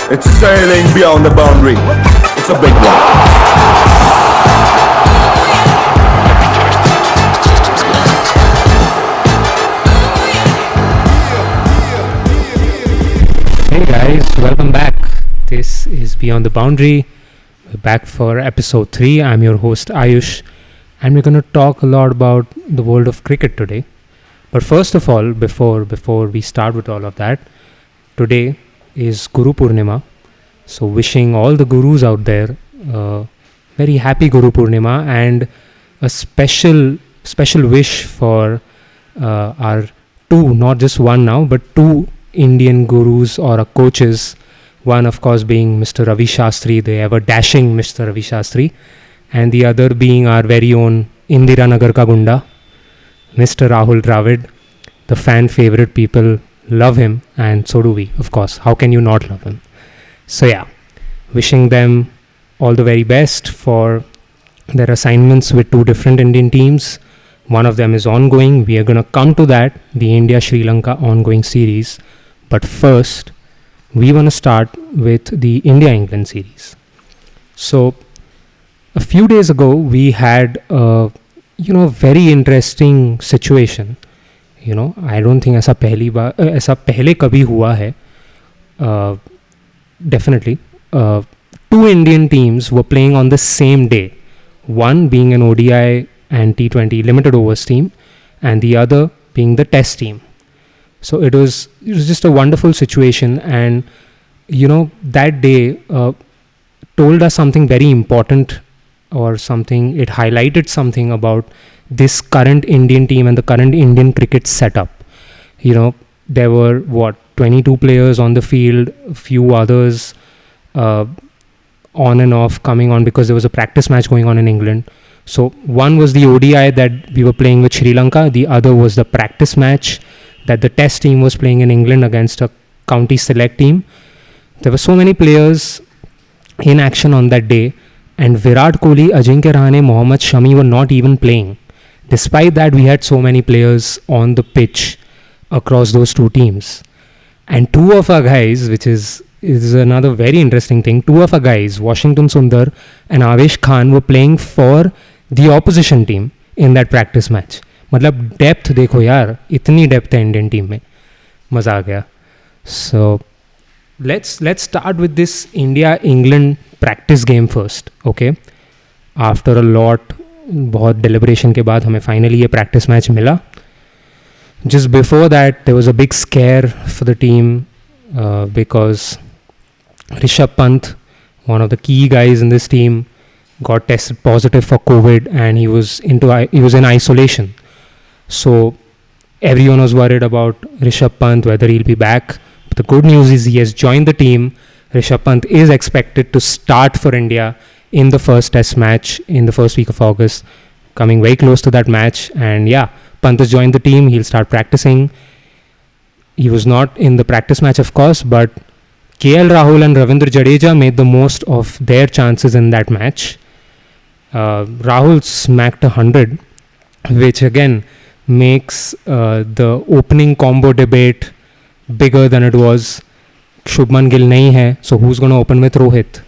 It's sailing beyond the boundary. It's a big one. Hey guys, welcome back. This is Beyond the Boundary. We're back for episode 3. I'm your host Aayush, and we're going to talk a lot about the world of cricket today. But first of all, before we start with all of that, today is Guru Purnima. So wishing all the gurus out there very happy Guru Purnima, and a special wish for our two, not just one now, but two Indian gurus or coaches. One, of course, being Mr. Ravi Shastri, the ever dashing Mr. Ravi Shastri, and the other being our very own Indira Nagar ka Gunda, Mr. Rahul Dravid. The fan favorite, people love him, and so do we, of course. How can you not love him? So yeah, wishing them all the very best for their assignments with two different Indian teams. One of them is ongoing. We are going to come to that, the India-Sri Lanka ongoing series. But first, we want to start with the India-England series. So, a few days ago, we had a very interesting situation. I don't think ऐसा पहले कभी हुआ है. Definitely. Two Indian teams were playing on the same day. One being an ODI and T20 limited overs team, and the other being the test team. So it was just a wonderful situation, and that day told us something very important, or something, it highlighted something about this current Indian team and the current Indian cricket setup. There were 22 players on the field, a few others on and off coming on because there was a practice match going on in England. So one was the ODI that we were playing with Sri Lanka, the other was the practice match that the test team was playing in England against a county select team. There were so many players in action on that day, and Virat Kohli, Ajinkya Rahane, Mohammad Shami were not even playing. Despite that, we had so many players on the pitch across those two teams. And two of our guys, which is another very interesting thing, two of our guys, Washington Sundar and Avesh Khan, were playing for the opposition team in that practice match. मतलब depth देखो यार, इतनी depth है Indian team में, मज़ा आ गया. So let's start with this India-England practice game first, okay? After a lot, बहुत deliberation के बाद हमें finally ये practice match मिला. Just before that, there was a big scare for the team because Rishabh Pant, one of the key guys in this team, got tested positive for COVID, and he was in isolation. So everyone was worried about Rishabh Pant, whether he'll be back. But the good news is he has joined the team. Rishabh Pant is expected to start for India in the first test match in the first week of August, coming very close to that match. And yeah, Pant has joined the team. He'll start practicing. He was not in the practice match, of course, but KL Rahul and Ravindra Jadeja made the most of their chances in that match. Rahul smacked 100, which again makes the opening combo debate bigger than it was. Shubman Gill nahi hai, so who's going to open with Rohit?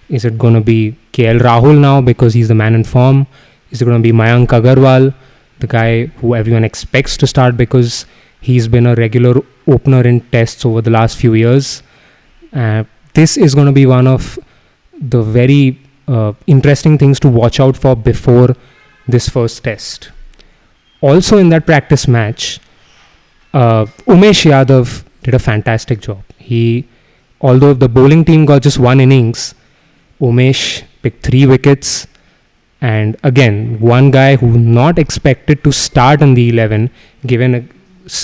Is it going to be KL Rahul now because he's the man in form? Is it going to be Mayank Agarwal, the guy who everyone expects to start because he's been a regular opener in tests over the last few years? This is going to be one of the very interesting things to watch out for before this first test. Also in that practice match, Umesh Yadav did a fantastic job. Although the bowling team got just one innings, Umesh picked 3 wickets. And again, one guy who not expected to start in the 11, given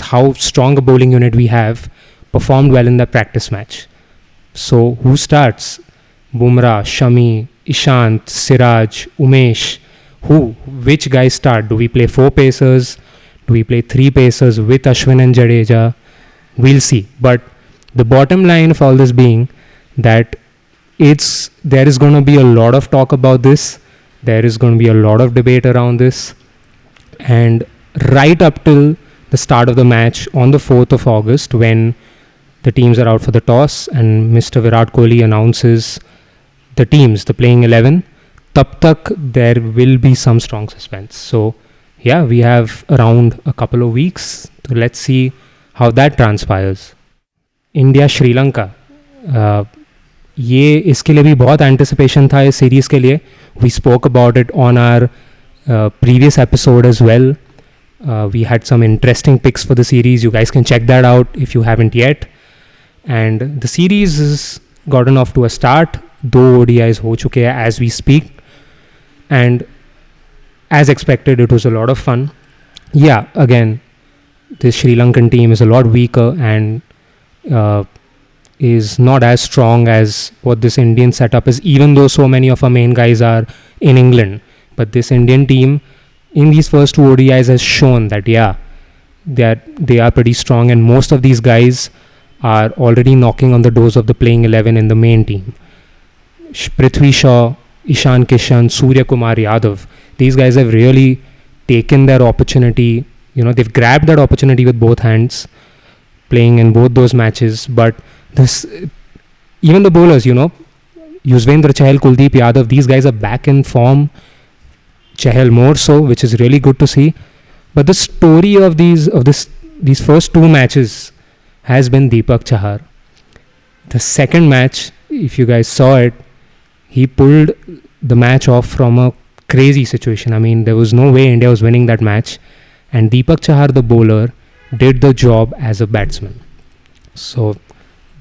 how strong a bowling unit we have, performed well in that practice match. So who starts? Bumrah, Shami, Ishant, Siraj, Umesh. Which guys start? Do we play 4 pacers? Do we play 3 pacers with Ashwin and Jadeja? We'll see. But the bottom line of all this being that there is going to be a lot of talk about this. There is going to be a lot of debate around this. And right up till the start of the match on the 4th of August, when the teams are out for the toss and Mr. Virat Kohli announces the teams, the playing 11, tab tak there will be some strong suspense. So yeah, we have around a couple of weeks. So let's see how that transpires. India Sri Lanka. ये इसके लिए भी बहुत anticipation था इस series के लिए. We spoke about it on our previous episode as well. We had some interesting picks for the series. You guys can check that out if you haven't yet. And the series has gotten off to a start. 2 ODIs हो चुके हैं as we speak. And as expected, it was a lot of fun. Yeah, again, this Sri Lankan team is a lot weaker and is not as strong as what this Indian setup is, even though so many of our main guys are in England. But this Indian team in these first 2 ODIs has shown that, yeah, they are pretty strong, and most of these guys are already knocking on the doors of the playing 11 in the main team. Prithvi Shaw, Ishan Kishan, Surya Kumar Yadav, these guys have really taken their opportunity. They've grabbed that opportunity with both hands, playing in both those matches. But even the bowlers, Yuzvendra Chahal, Kuldeep Yadav, these guys are back in form. Chahal more so, which is really good to see. But the story of these first 2 matches has been Deepak Chahar. The second match, if you guys saw it, he pulled the match off from a crazy situation. I mean, there was no way India was winning that match. And Deepak Chahar, the bowler, did the job as a batsman. So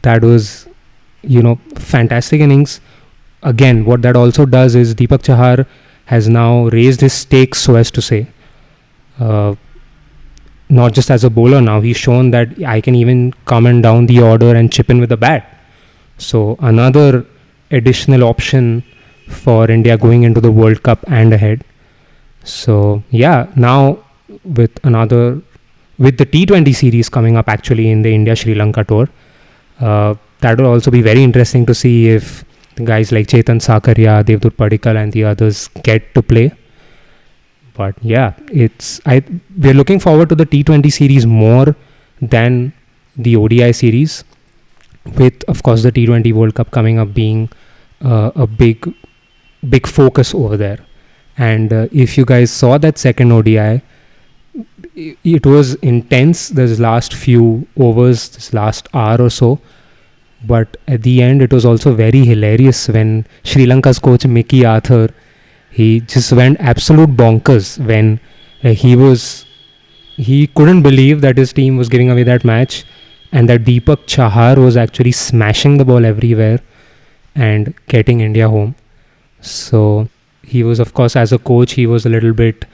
that was, fantastic innings. Again, what that also does is Deepak Chahar has now raised his stakes, so as to say. Not just as a bowler now, he's shown that I can even come and down the order and chip in with the bat. So another additional option for India going into the World Cup and ahead. So yeah, now with the T20 series coming up actually in the India-Sri Lanka tour, that will also be very interesting to see if guys like Chetan Sakaria, Devdutt Padikkal and the others get to play. But yeah, we're looking forward to the T20 series more than the ODI series, with of course the T20 World Cup coming up being a big focus over there. And if you guys saw that second ODI, it was intense, this last few overs, this last hour or so. But at the end, it was also very hilarious when Sri Lanka's coach Mickey Arthur, he just went absolute bonkers when he couldn't believe that his team was giving away that match and that Deepak Chahar was actually smashing the ball everywhere and getting India home. So he was, of course, as a coach, he was a little bit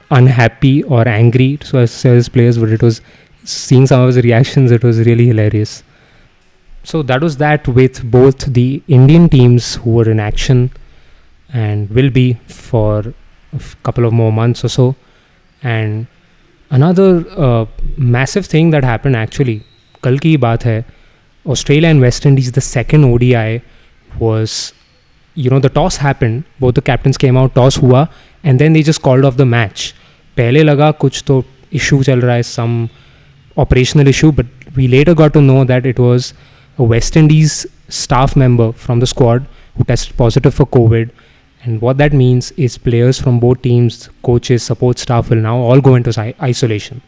unhappy or angry to his players, but it was seeing some of his reactions, it was really hilarious. So that was that with both the Indian teams who were in action and will be for a couple of more months or so. And another massive thing that happened actually, kal ki baat hai, Australia and West Indies, the second ODI was, the toss happened, both the captains came out, toss hua, and then they just called off the match. Pehle laga kuch to issue chal raha hai, some operational issue, but we later got to know that it was a West Indies staff member from the squad who tested positive for COVID. And what that means is players from both teams, coaches, support staff will now all go into isolation.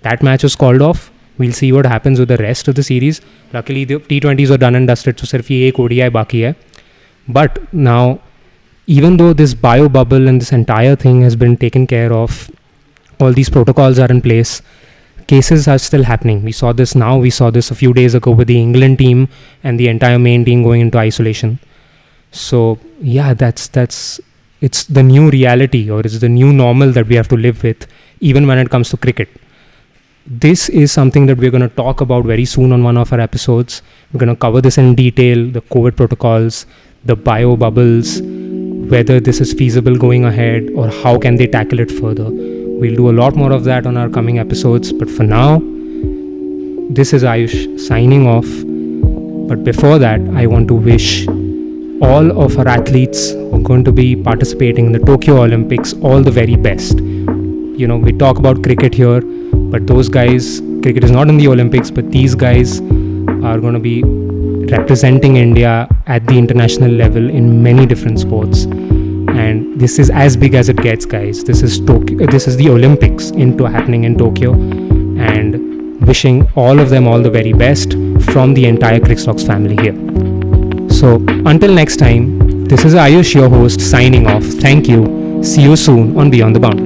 That match was called off. We'll see what happens with the rest of the series. Luckily, the T20s are done and dusted, so sirf ye ek ODI baki hai. But now, even though this bio bubble and this entire thing has been taken care of, all these protocols are in place, cases are still happening. We saw this now. We saw this a few days ago with the England team and the entire main team going into isolation. So yeah, it's the new reality, or it's the new normal that we have to live with, even when it comes to cricket. This is something that we're going to talk about very soon on one of our episodes. We're going to cover this in detail, the COVID protocols, the bio bubbles, whether this is feasible going ahead or how can they tackle it further. We'll do a lot more of that on our coming episodes. But for now, this is Aayush signing off. But before that, I want to wish all of our athletes who are going to be participating in the Tokyo Olympics all the very best. We talk about cricket here, but those guys cricket is not in the Olympics, but these guys are going to be representing India at the international level in many different sports. And this is as big as it gets, guys. This is Tokyo. This is the Olympics happening in Tokyo, and wishing all of them all the very best from the entire CricStox family here. So until next time, this is Aayush, your host, signing off. Thank you. See you soon on Beyond the Boundary.